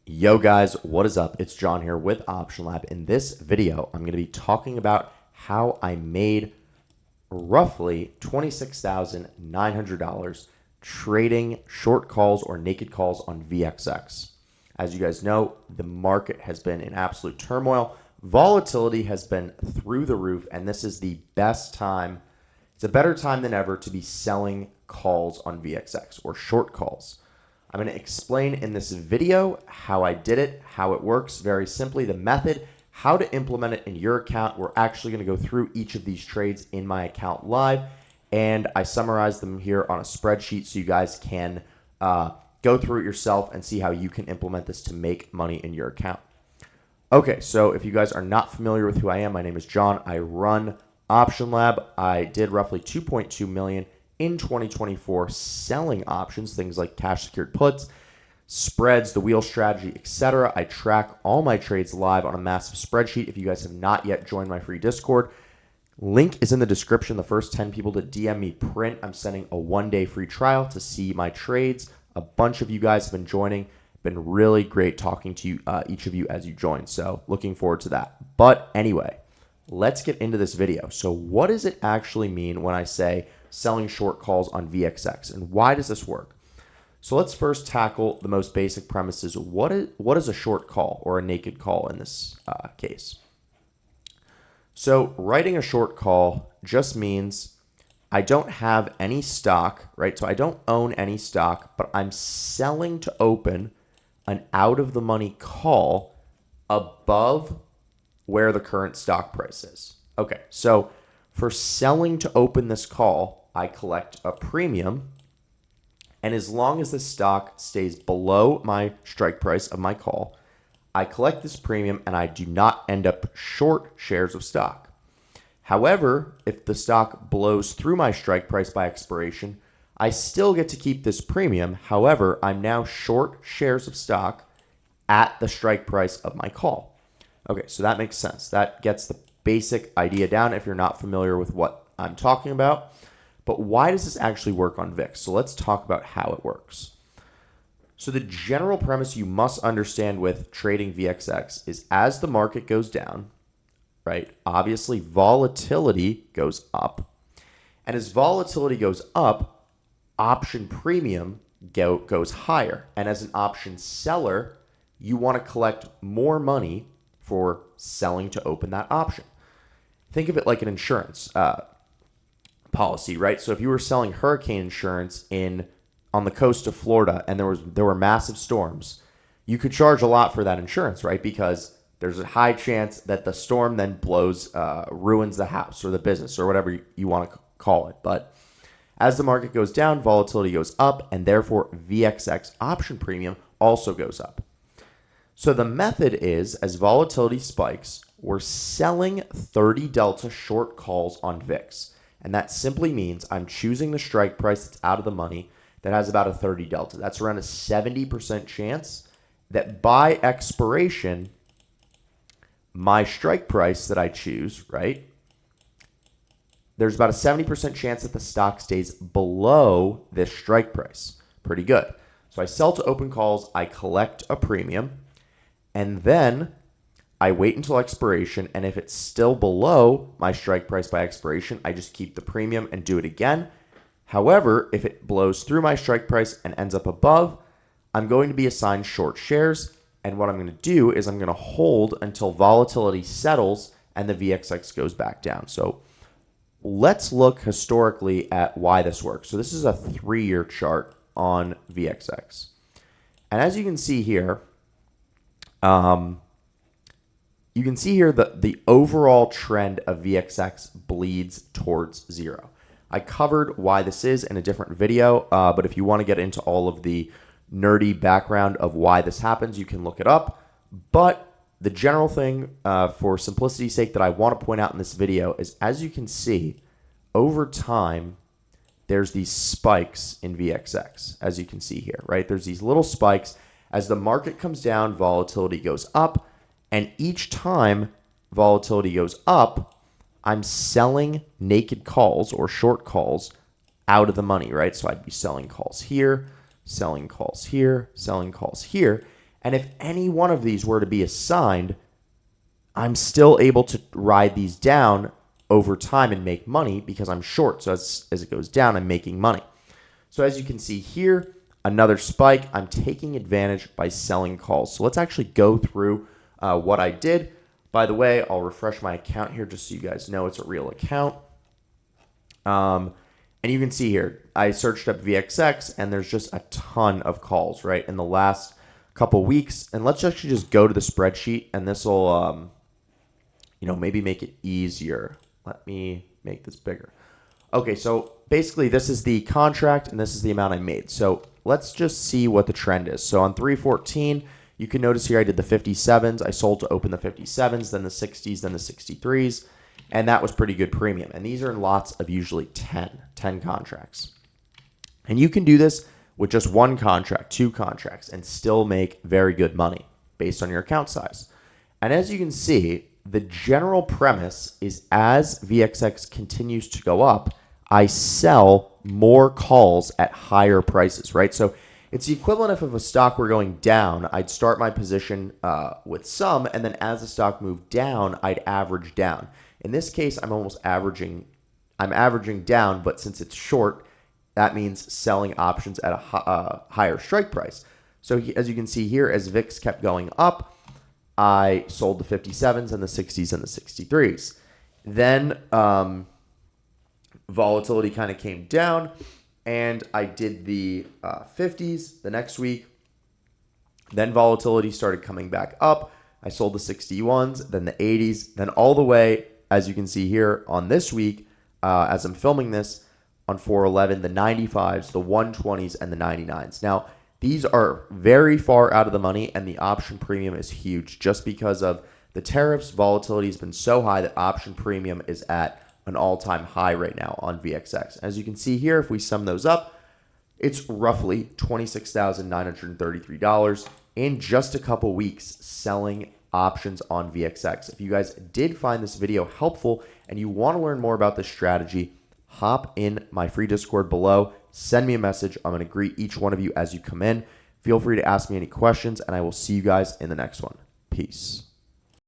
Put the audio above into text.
Yo guys, what is up? It's John here with Option Lab. In this video, I'm going to be talking about how I made roughly $26,900 trading short calls or naked calls on VXX. As you guys know, the market has been in absolute turmoil. Volatility has been through the roof, and this is the best time. It's a better time than ever to be selling calls on VXX or short calls. I'm going to explain in this video how I did it, how it works, very simply, the method, how to implement it in your account. We're actually going to go through each of these trades in my account live, and I summarize them here on a spreadsheet so you guys can go through it yourself and see how you can implement this to make money in your account. Okay, so if you guys are not familiar with who I am, my name is John. I run Option Lab. I did roughly 2.2 million in 2024 selling options, things like cash secured puts, spreads, the wheel strategy, etc. I track all my trades live on a massive spreadsheet. If you guys have not yet joined my free Discord, link is in the description. The first 10 people to DM me print, I'm sending a 1-day free trial to see my trades. A bunch of you guys have been joining. Been really great talking to you, each of you as you join. So looking forward to that. But anyway, let's get into this video. So what does it actually mean when I say selling short calls on VXX, and why does this work? So let's first tackle the most basic premises. What is a short call or a naked call in this case? So writing a short call just means I don't have any stock, right? So I don't own any stock, but I'm selling to open an out of the money call above where the current stock price is. Okay, so for selling to open this call, I collect a premium, and as long as the stock stays below my strike price of my call, I collect this premium and I do not end up short shares of stock. However, if the stock blows through my strike price by expiration, I still get to keep this premium. However, I'm now short shares of stock at the strike price of my call. Okay, so that makes sense. That gets the basic idea down if you're not familiar with what I'm talking about. But why does this actually work on VIX? So let's talk about how it works. So the general premise you must understand with trading VXX is as the market goes down, right? Obviously, volatility goes up. And as volatility goes up, option premium goes higher. And as an option seller, you want to collect more money for selling to open that option. Think of it like an insurance policy, right? So if you were selling hurricane insurance on the coast of Florida and there were massive storms, you could charge a lot for that insurance, right? Because there's a high chance that the storm then ruins the house or the business or whatever you want to call it. But as the market goes down, volatility goes up, and therefore VXX option premium also goes up. So the method is, as volatility spikes, we're selling 30 delta short calls on VIX. And that simply means I'm choosing the strike price that's out of the money that has about a 30 delta. That's around a 70% chance that by expiration, my strike price that I choose, right? There's about a 70% chance that the stock stays below this strike price. Pretty good. So I sell to open calls, I collect a premium, and then I wait until expiration, and if it's still below my strike price by expiration, I just keep the premium and do it again. However, if it blows through my strike price and ends up above, I'm going to be assigned short shares, and what I'm going to do is I'm going to hold until volatility settles and the VXX goes back down. So let's look historically at why this works. So this is a 3-year chart on VXX. And as you can see here, the overall trend of VXX bleeds towards zero. I covered why this is in a different video, but if you want to get into all of the nerdy background of why this happens, you can look it up. But the general thing, for simplicity's sake, that I want to point out in this video is, as you can see, over time, there's these spikes in VXX, as you can see here, right? There's these little spikes. As the market comes down, volatility goes up. And each time volatility goes up, I'm selling naked calls or short calls out of the money, right? So I'd be selling calls here, selling calls here, selling calls here. And if any one of these were to be assigned, I'm still able to ride these down over time and make money because I'm short. So as it goes down, I'm making money. So as you can see here, another spike, I'm taking advantage by selling calls. So let's actually go through what I did. By the way, I'll refresh my account here just so you guys know it's a real account. And you can see here, I searched up VXX and there's just a ton of calls, right, in the last couple weeks. And let's actually just go to the spreadsheet, and this will, maybe make it easier. Let me make this bigger. Okay, so basically this is the contract and this is the amount I made. So let's just see what the trend is. So on 3/14, you can notice here I did the 57s. I sold to open the 57s, then the 60s, then the 63s. And that was pretty good premium. And these are in lots of usually 10 contracts. And you can do this with just one contract, 2 contracts, and still make very good money based on your account size. And as you can see, the general premise is as VXX continues to go up, I sell more calls at higher prices, right? So it's the equivalent of if a stock were going down, I'd start my position with some, and then as the stock moved down, I'd average down. In this case, I'm averaging down, but since it's short, that means selling options at a higher strike price. So as you can see here, as VIX kept going up, I sold the 57s and the 60s and the 63s. Then volatility kind of came down, and I did the 50s the next week. Then volatility started coming back up. I sold the 61s, then the 80s, then all the way, as you can see here on this week, as I'm filming this, on 4/11, the 95s, the 120s, and the 99s. Now, these are very far out of the money, and the option premium is huge. Just because of the tariffs, volatility has been so high that option premium is at an all-time high right now on VXX. As you can see here, if we sum those up, it's roughly $26,933 in just a couple weeks selling options on VXX. If you guys did find this video helpful and you want to learn more about this strategy, hop in my free Discord below. Send me a message. I'm going to greet each one of you as you come in. Feel free to ask me any questions, and I will see you guys in the next one. Peace.